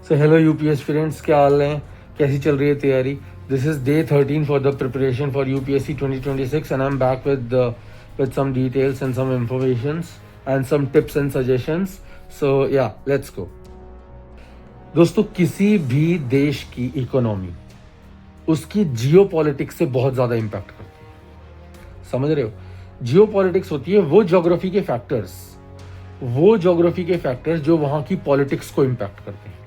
So hello UPS friends, क्या हाल है? कैसी चल रही है तैयारी? This is day 13 for the preparation for UPSC 2026 and I am back with some details and some informations and some tips and suggestions. So yeah, let's go. दोस्तों, किसी भी देश की इकोनॉमी उसकी जियोपॉलिटिक्स से बहुत ज़्यादा इम्पैक्ट करती है। समझ रहे हो? जियोपॉलिटिक्स होती है वो ज्योग्राफी के फैक्टर्स जो वहाँ की पॉलिटिक्स को इम्पैक्ट करते हैं,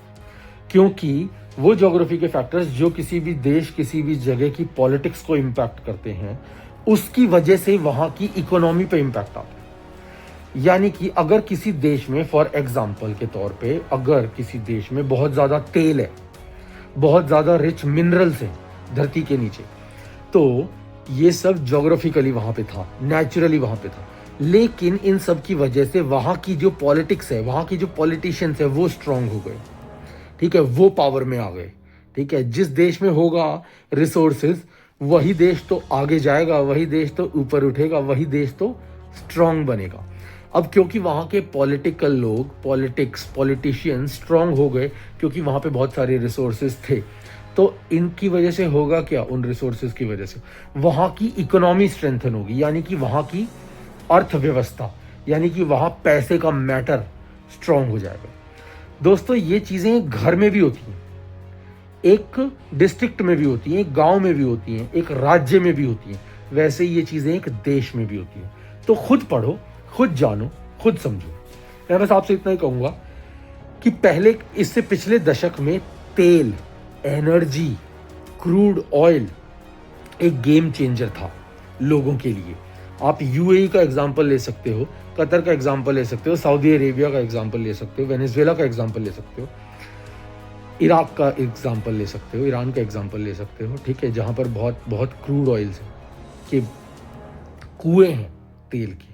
क्योंकि वो ज्योग्राफी के फैक्टर्स जो किसी भी देश, किसी भी जगह की पॉलिटिक्स को इम्पैक्ट करते हैं, उसकी वजह से वहाँ की इकोनॉमी पे इम्पैक्ट आता है। यानी कि अगर किसी देश में, फॉर एग्जाम्पल के तौर पे, अगर किसी देश में बहुत ज़्यादा तेल है, बहुत ज़्यादा रिच मिनरल्स हैं धरती के नीचे, तो ये सब ज्योग्राफिकली वहाँ पे था, नेचुरली वहाँ पे था। लेकिन इन सब की वजह से वहाँ की जो पॉलिटिक्स है, वहाँ की जो पॉलिटिशियंस है, वो स्ट्रांग हो गए। ठीक है, वो पावर में आ गए। ठीक है, जिस देश में होगा रिसोर्सेज, वही देश तो आगे जाएगा, वही देश तो ऊपर उठेगा, वही देश तो स्ट्रांग बनेगा। अब क्योंकि वहाँ के पॉलिटिकल लोग, पॉलिटिशियंस स्ट्रांग हो गए, क्योंकि वहाँ पे बहुत सारे रिसोर्सेज थे, तो इनकी वजह से होगा क्या? उन रिसोर्सेज की वजह से वहाँ की इकोनॉमी स्ट्रेंथन होगी, यानी कि वहाँ की अर्थव्यवस्था, यानी कि वहाँ पैसे का मैटर स्ट्रांग हो जाएगा। दोस्तों, ये चीज़ें घर में भी होती हैं, एक डिस्ट्रिक्ट में भी होती हैं, एक गांव में भी होती हैं, एक राज्य में भी होती हैं, वैसे ही ये चीज़ें एक देश में भी होती हैं। तो खुद पढ़ो, खुद जानो, खुद समझो। मैं बस आपसे इतना ही कहूँगा कि पहले, इससे पिछले दशक में तेल, एनर्जी, क्रूड ऑयल एक गेम चेंजर था लोगों के लिए। आप यूएई का एग्जाम्पल ले सकते हो, कतर का एग्जाम्पल ले सकते हो, सऊदी अरेबिया का एग्जाम्पल ले सकते हो, वेनेजुएला का एग्जाम्पल ले सकते हो, इराक का एग्जाम्पल ले सकते हो, ईरान का एग्जाम्पल ले सकते हो। ठीक है, जहाँ पर बहुत बहुत क्रूड ऑयल्स हैं, कि कुएं हैं तेल की,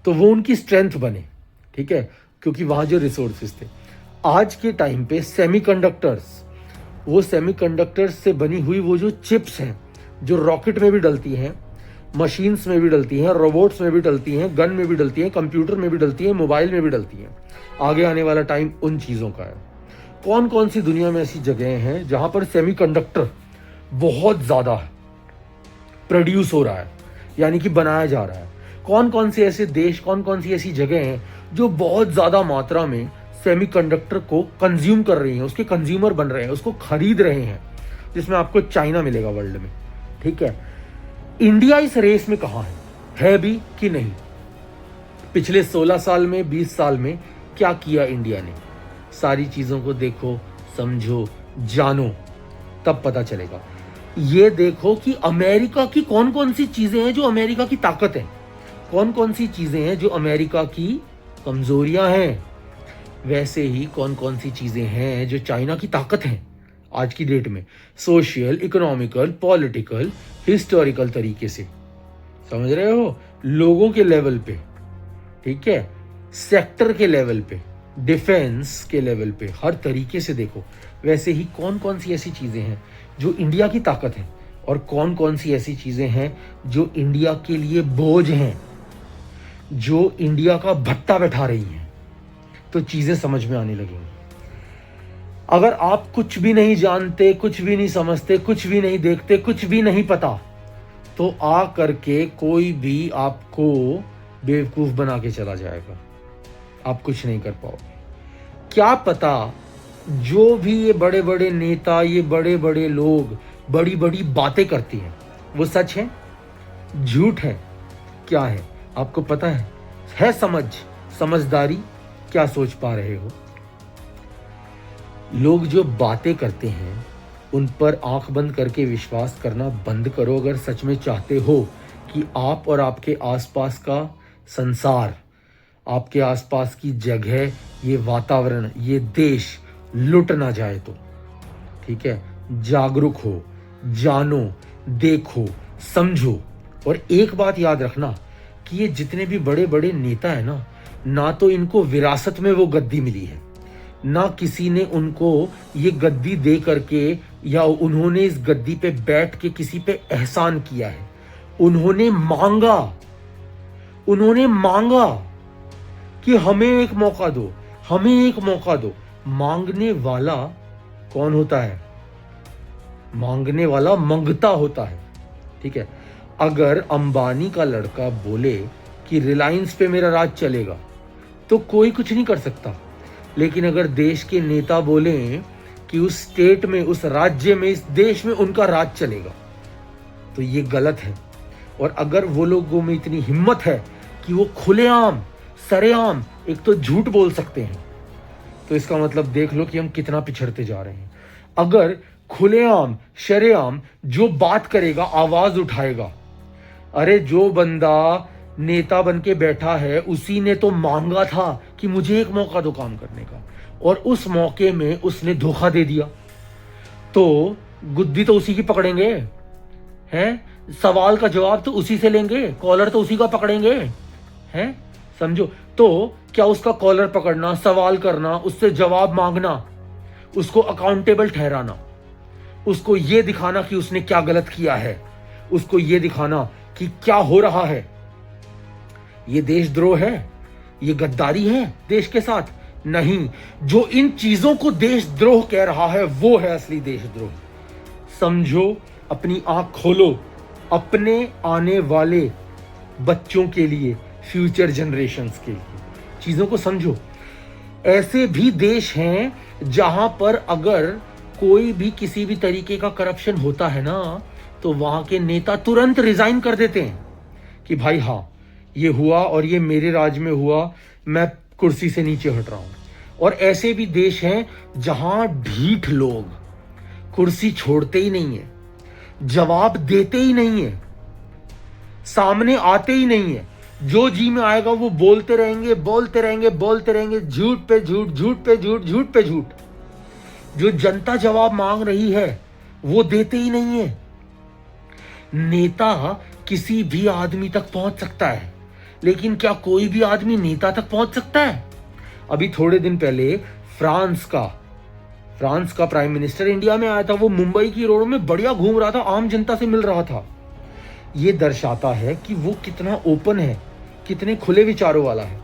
तो वो उनकी स्ट्रेंथ बने। ठीक है, क्योंकि वहाँ जो रिसोर्सेज थे। आज के टाइम पे सेमीकंडक्टर्स, वो सेमीकंडक्टर्स से बनी हुई वो जो चिप्स हैं, जो रॉकेट में भी डलती हैं, मशीन्स में भी डलती हैं, रोबोट्स में भी डलती हैं, गन में भी डलती हैं, कंप्यूटर में भी डलती हैं, मोबाइल में भी डलती हैं। आगे आने वाला टाइम उन चीज़ों का है। कौन कौन सी दुनिया में ऐसी जगह हैं जहाँ पर सेमीकंडक्टर बहुत ज़्यादा प्रोड्यूस हो रहा है, यानी कि बनाया जा रहा है? कौन कौन से ऐसे देश, कौन कौन सी ऐसी जगह हैं जो बहुत ज़्यादा मात्रा में सेमीकंडक्टर को कंज्यूम कर रही हैं, उसके कंज्यूमर बन रहे हैं, उसको खरीद रहे हैं, जिसमें आपको चाइना मिलेगा वर्ल्ड में। ठीक है, इंडिया इस रेस में कहाँ है भी कि नहीं? पिछले 16 साल में, 20 साल में क्या किया इंडिया ने? सारी चीज़ों को देखो, समझो, जानो, तब पता चलेगा। ये देखो कि अमेरिका की कौन कौन सी चीज़ें हैं जो अमेरिका की ताकत है, कौन कौन सी चीज़ें हैं जो अमेरिका की कमज़ोरियां हैं, वैसे ही कौन कौन सी चीज़ें हैं जो चाइना की ताकत हैं आज की डेट में, सोशल, इकोनॉमिकल, पॉलिटिकल, हिस्टोरिकल तरीके से। समझ रहे हो? लोगों के लेवल पे, ठीक है, सेक्टर के लेवल पे, डिफेंस के लेवल पे, हर तरीके से देखो। वैसे ही कौन कौन सी ऐसी चीज़ें हैं जो इंडिया की ताकत है, और कौन कौन सी ऐसी चीज़ें हैं जो इंडिया के लिए बोझ हैं, जो इंडिया का भत्ता बैठा रही हैं, तो चीज़ें समझ में आने लगेंगी। अगर आप कुछ भी नहीं जानते, कुछ भी नहीं समझते, कुछ भी नहीं देखते, कुछ भी नहीं पता, तो आ करके कोई भी आपको बेवकूफ़ बना के चला जाएगा, आप कुछ नहीं कर पाओगे। क्या पता जो भी ये बड़े बड़े नेता, ये बड़े बड़े लोग बड़ी बड़ी बातें करती हैं, वो सच है, झूठ है, क्या है? आपको पता है समझदारी? क्या सोच पा रहे हो? लोग जो बातें करते हैं उन पर आंख बंद करके विश्वास करना बंद करो, अगर सच में चाहते हो कि आप और आपके आसपास का संसार, आपके आसपास की जगह, ये वातावरण, ये देश लुट ना जाए तो। ठीक है, जागरूक हो, जानो, देखो, समझो। और एक बात याद रखना कि ये जितने भी बड़े बड़े नेता हैं ना तो इनको विरासत में वो गद्दी मिली है, ना किसी ने उनको ये गद्दी दे करके, या उन्होंने इस गद्दी पे बैठ के किसी पे एहसान किया है। उन्होंने मांगा कि हमें एक मौका दो, हमें एक मौका दो, मांगने वाला कौन होता है? मांगने वाला मंगता होता है। ठीक है, अगर अंबानी का लड़का बोले कि रिलायंस पे मेरा राज चलेगा तो कोई कुछ नहीं कर सकता, लेकिन अगर देश के नेता बोले कि उस स्टेट में, उस राज्य में, इस देश में उनका राज चलेगा तो ये गलत है। और अगर वो लोगों में इतनी हिम्मत है कि वो खुलेआम, सरेआम एक तो झूठ बोल सकते हैं, तो इसका मतलब देख लो कि हम कितना पिछड़ते जा रहे हैं। अगर खुलेआम, शरेआम जो बात करेगा, आवाज उठाएगा, अरे जो बंदा नेता बन के बैठा है उसी ने तो मांगा था कि मुझे एक मौका दो काम करने का, और उस मौके में उसने धोखा दे दिया, तो गुद्दी तो उसी की पकड़ेंगे हैं, सवाल का जवाब तो उसी से लेंगे, कॉलर तो उसी का पकड़ेंगे हैं, समझो। तो क्या उसका कॉलर पकड़ना, सवाल करना, उससे जवाब मांगना, उसको अकाउंटेबल ठहराना, उसको यह दिखाना कि उसने क्या गलत किया है, उसको यह दिखाना कि क्या हो रहा है, ये देशद्रोह है, ये गद्दारी है देश के साथ? नहीं, जो इन चीजों को देशद्रोह कह रहा है वो है असली देशद्रोह। समझो, अपनी आंख खोलो, अपने आने वाले बच्चों के लिए, फ्यूचर जनरेशंस के लिए चीजों को समझो। ऐसे भी देश हैं जहां पर अगर कोई भी किसी भी तरीके का करप्शन होता है ना, तो वहां के नेता तुरंत रिजाइन कर देते हैं कि भाई हाँ, ये हुआ और ये मेरे राज में हुआ, मैं कुर्सी से नीचे हट रहा हूं। और ऐसे भी देश हैं जहां ढीठ लोग कुर्सी छोड़ते ही नहीं है, जवाब देते ही नहीं है, सामने आते ही नहीं है, जो जी में आएगा वो बोलते रहेंगे, बोलते रहेंगे, बोलते रहेंगे, झूठ पे झूठ, झूठ पे झूठ, झूठ पे झूठ। जो जनता जवाब मांग रही है वो देते ही नहीं है। नेता किसी भी आदमी तक पहुंच सकता है, लेकिन क्या कोई भी आदमी नेता तक पहुंच सकता है? अभी थोड़े दिन पहले फ्रांस का प्राइम मिनिस्टर इंडिया में आया था। वो मुंबई की रोड में बढ़िया घूम रहा था, आम जनता से मिल रहा था। ये दर्शाता है कि वो कितना ओपन है, कितने खुले विचारों वाला है।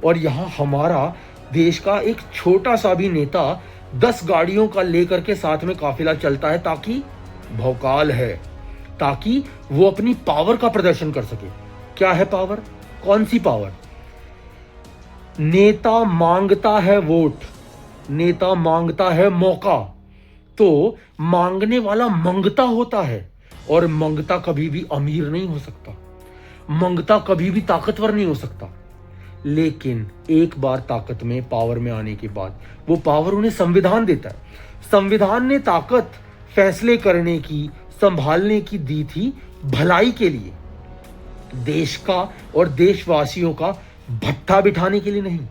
और यहाँ हमारा देश का एक छोटा सा भी नेता 10 गाड़ियों का लेकर के साथ में काफिला चलता है, ताकि भौकाल है, ताकि वो अपनी पावर का प्रदर्शन कर सके। क्या है पावर? कौन सी पावर? नेता मांगता है वोट, नेता मांगता है मौका, तो मांगने वाला मंगता होता है। और मंगता कभी भी अमीर नहीं हो सकता, मंगता कभी भी ताकतवर नहीं हो सकता। लेकिन एक बार ताकत में, पावर में आने के बाद वो पावर उन्हें संविधान देता है। संविधान ने ताकत फैसले करने की, संभालने की दी थी भलाई के लिए, देश का और देशवासियों का भट्ठा बिठाने के लिए नहीं।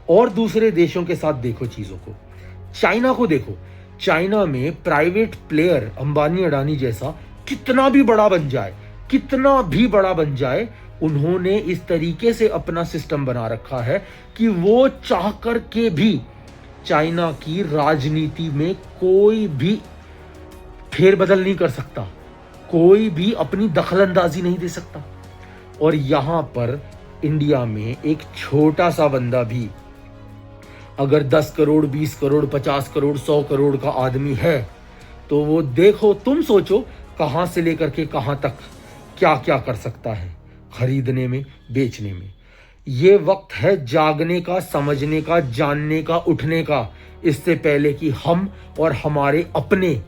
और दूसरे देशों के साथ देखो चीजों को, चाइना को देखो। चाइना में प्राइवेट प्लेयर अंबानी अडानी जैसा कितना भी बड़ा बन जाए, कितना भी बड़ा बन जाए, उन्होंने इस तरीके से अपना सिस्टम बना रखा है कि वो चाह कर के भी चाइना की राजनीति में कोई भी फेरबदल नहीं कर सकता, कोई भी अपनी दखलंदाजी नहीं दे सकता। और यहां पर इंडिया में एक छोटा सा बंदा भी अगर 10 करोड़, 20 करोड़, 50 करोड़, 100 करोड़ का आदमी है, तो वो देखो, तुम सोचो कहां से लेकर के कहां तक क्या क्या कर सकता है, खरीदने में, बेचने में। ये वक्त है जागने का, समझने का, जानने का, उठने का, इससे पहले कि हम और हमारे अपने,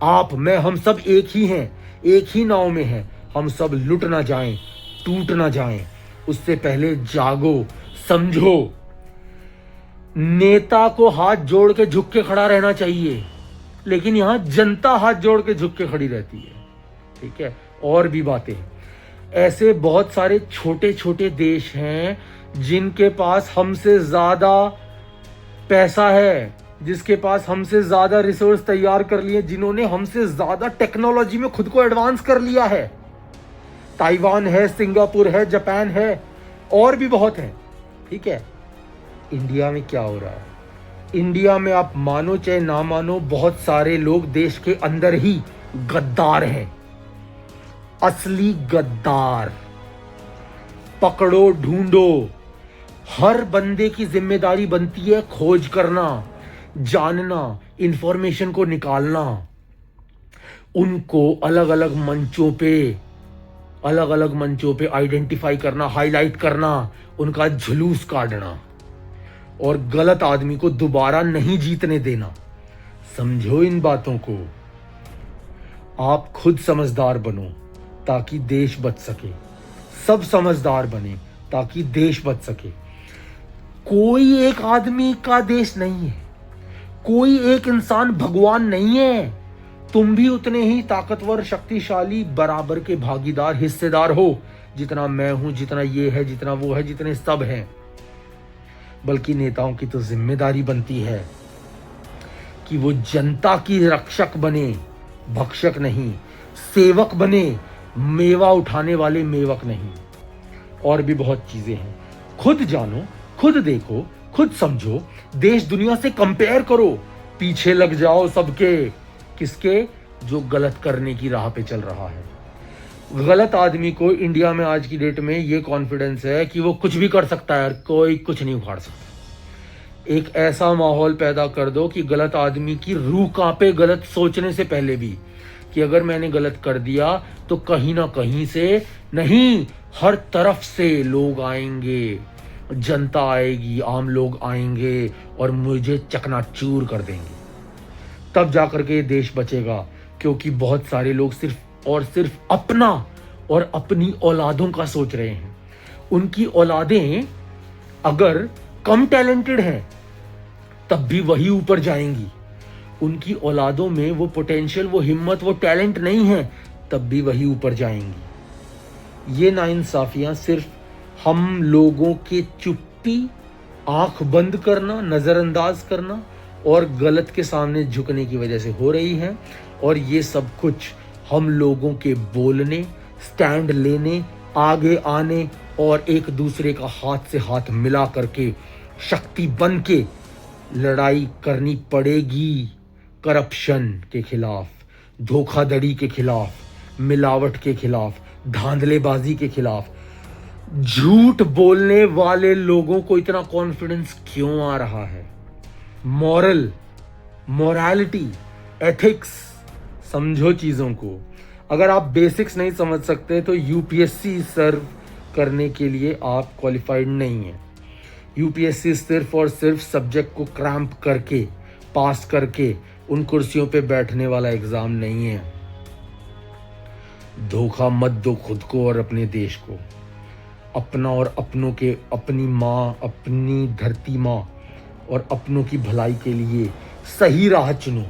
आप, मैं, हम सब एक ही हैं, एक ही नाव में हैं, हम सब लुट ना जाएं, टूट ना जाएं। उससे पहले जागो, समझो। नेता को हाथ जोड़ के झुक के खड़ा रहना चाहिए, लेकिन यहां जनता हाथ जोड़ के झुक के खड़ी रहती है। ठीक है, और भी बातें। ऐसे बहुत सारे छोटे छोटे देश हैं जिनके पास हमसे ज्यादा पैसा है, जिसके पास हमसे ज्यादा रिसोर्स तैयार कर लिए, जिन्होंने हमसे ज्यादा टेक्नोलॉजी में खुद को एडवांस कर लिया है। ताइवान है, सिंगापुर है, जापान है, और भी बहुत है। ठीक है, इंडिया में क्या हो रहा है? इंडिया में आप मानो चाहे ना मानो, बहुत सारे लोग देश के अंदर ही गद्दार हैं, असली गद्दार। पकड़ो, ढूंढो। हर बंदे की जिम्मेदारी बनती है खोज करना जानना, इंफॉर्मेशन को निकालना, उनको अलग अलग मंचों पे आइडेंटिफाई करना, हाईलाइट करना, उनका जुलूस काटना और गलत आदमी को दोबारा नहीं जीतने देना। समझो इन बातों को। आप खुद समझदार बनो ताकि देश बच सके। सब समझदार बने ताकि देश बच सके। कोई एक आदमी का देश नहीं है, कोई एक इंसान भगवान नहीं है। तुम भी उतने ही ताकतवर, शक्तिशाली, बराबर के भागीदार, हिस्सेदार हो जितना मैं हूं, जितना ये है, जितना वो है, जितने सब हैं। बल्कि नेताओं की तो जिम्मेदारी बनती है कि वो जनता की रक्षक बने, भक्षक नहीं, सेवक बने, मेवा उठाने वाले मेवक नहीं। और भी बहुत चीजें हैं। खुद जानो, खुद देखो, खुद समझो, देश दुनिया से कंपेयर करो, पीछे लग जाओ सबके। किसके? जो गलत करने की राह पे चल रहा है। गलत आदमी को इंडिया में आज की डेट में ये कॉन्फिडेंस है कि वो कुछ भी कर सकता है, कोई कुछ नहीं उखाड़ सकता। एक ऐसा माहौल पैदा कर दो कि गलत आदमी की रूह कांपे, गलत सोचने से पहले भी, कि अगर मैंने गलत कर दिया तो कहीं ना कहीं से नहीं, हर तरफ से लोग आएंगे, जनता आएगी, आम लोग आएंगे और मुझे चकनाचूर कर देंगे। तब जाकर के ये देश बचेगा। क्योंकि बहुत सारे लोग सिर्फ और सिर्फ अपना और अपनी औलादों का सोच रहे हैं। उनकी औलादें अगर कम टैलेंटेड हैं तब भी वही ऊपर जाएंगी। उनकी औलादों में वो पोटेंशियल, वो हिम्मत, वो टैलेंट नहीं है, तब भी वही ऊपर जाएंगी। ये नाइंसाफियां सिर्फ हम लोगों के चुप्पी, आंख बंद करना, नजरअंदाज करना और गलत के सामने झुकने की वजह से हो रही है। और ये सब कुछ हम लोगों के बोलने, स्टैंड लेने, आगे आने और एक दूसरे का हाथ से हाथ मिला करके शक्ति बन के लड़ाई करनी पड़ेगी। करप्शन के खिलाफ, धोखाधड़ी के खिलाफ, मिलावट के खिलाफ, धांधलेबाजी के खिलाफ। झूठ बोलने वाले लोगों को इतना कॉन्फिडेंस क्यों आ रहा है? मोरालिटी, एथिक्स, समझो चीजों को। अगर आप बेसिक्स नहीं समझ सकते तो यूपीएससी सर्व करने के लिए आप क्वालिफाइड नहीं है। यूपीएससी सिर्फ और सिर्फ सब्जेक्ट को क्रैम्प करके, पास करके उन कुर्सियों पे बैठने वाला एग्जाम नहीं है। धोखा मत दो खुद को और अपने देश को। अपना और अपनों के, अपनी माँ, अपनी धरती माँ और अपनों की भलाई के लिए सही राह चुनो।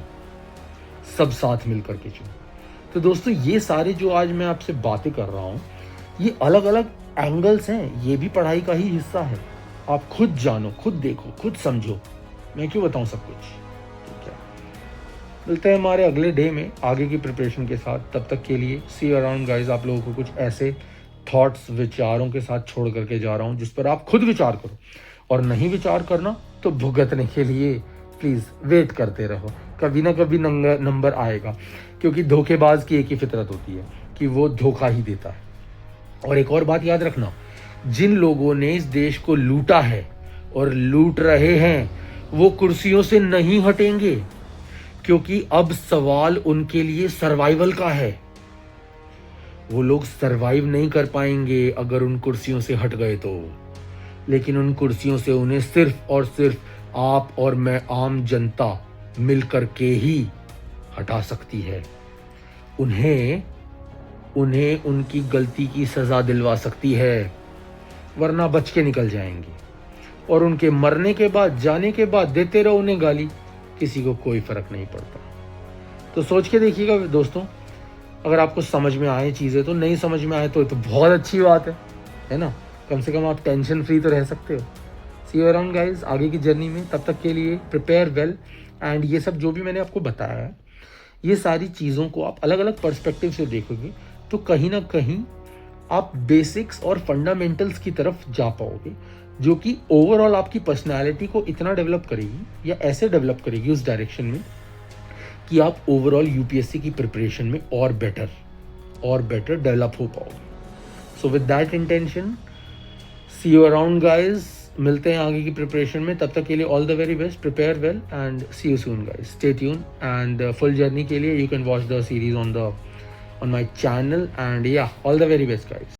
सब साथ मिलकर के चुनो। तो दोस्तों, ये सारे जो आज मैं आपसे बातें कर रहा हूँ, ये अलग अलग एंगल्स हैं। ये भी पढ़ाई का ही हिस्सा है। आप खुद जानो, खुद देखो, खुद समझो। मैं क्यों बताऊं सब कुछ? ठीक है, मिलते हैं हमारे अगले डे में आगे की प्रिपरेशन के साथ। तब तक के लिए सी यू अराउंड गाइस। आप लोगों को कुछ ऐसे थॉट्स, विचारों के साथ छोड़ करके जा रहा हूं जिस पर आप खुद विचार करो। और नहीं विचार करना तो भुगतने के लिए प्लीज वेट करते रहो। कभी ना कभी नंबर आएगा। क्योंकि धोखेबाज की एक ही फितरत होती है कि वो धोखा ही देता है। और एक और बात याद रखना, जिन लोगों ने इस देश को लूटा है और लूट रहे हैं, वो कुर्सियों से नहीं हटेंगे। क्योंकि अब सवाल उनके लिए सर्वाइवल का है। वो लोग सर्वाइव नहीं कर पाएंगे अगर उन कुर्सियों से हट गए तो। लेकिन उन कुर्सियों से उन्हें सिर्फ और सिर्फ आप और मैं, आम जनता मिलकर के ही हटा सकती है। उन्हें उनकी गलती की सजा दिलवा सकती है, वरना बच के निकल जाएंगे। और उनके मरने के बाद, जाने के बाद देते रहो उन्हें गाली, किसी को कोई फर्क नहीं पड़ता। तो सोच के देखिएगा दोस्तों। अगर आपको समझ में आए चीजें तो, नहीं समझ में आए तो बहुत अच्छी बात है ना। कम से कम आप टेंशन फ्री तो रह सकते हो। सी यू अराउंड गाइज आगे की जर्नी में। तब तक के लिए प्रिपेयर वेल। एंड ये सब जो भी मैंने आपको बताया है, ये सारी चीज़ों को आप अलग अलग पर्सपेक्टिव से देखोगे तो कहीं ना कहीं आप बेसिक्स और फंडामेंटल्स की तरफ जा पाओगे, जो कि ओवरऑल आपकी पर्सनैलिटी को इतना डेवलप करेगी या ऐसे डेवलप करेगी उस डायरेक्शन में कि आप ओवरऑल यूपीएससी की प्रिपरेशन में और बेटर डेवलप हो पाओगे। So with that intention, see you around guys. मिलते हैं आगे की प्रिपरेशन में, तब तक के लिए all the very best, prepare well and see you soon guys, stay tune and full journey के लिए you can watch the series on my channel and yeah all the very best guys.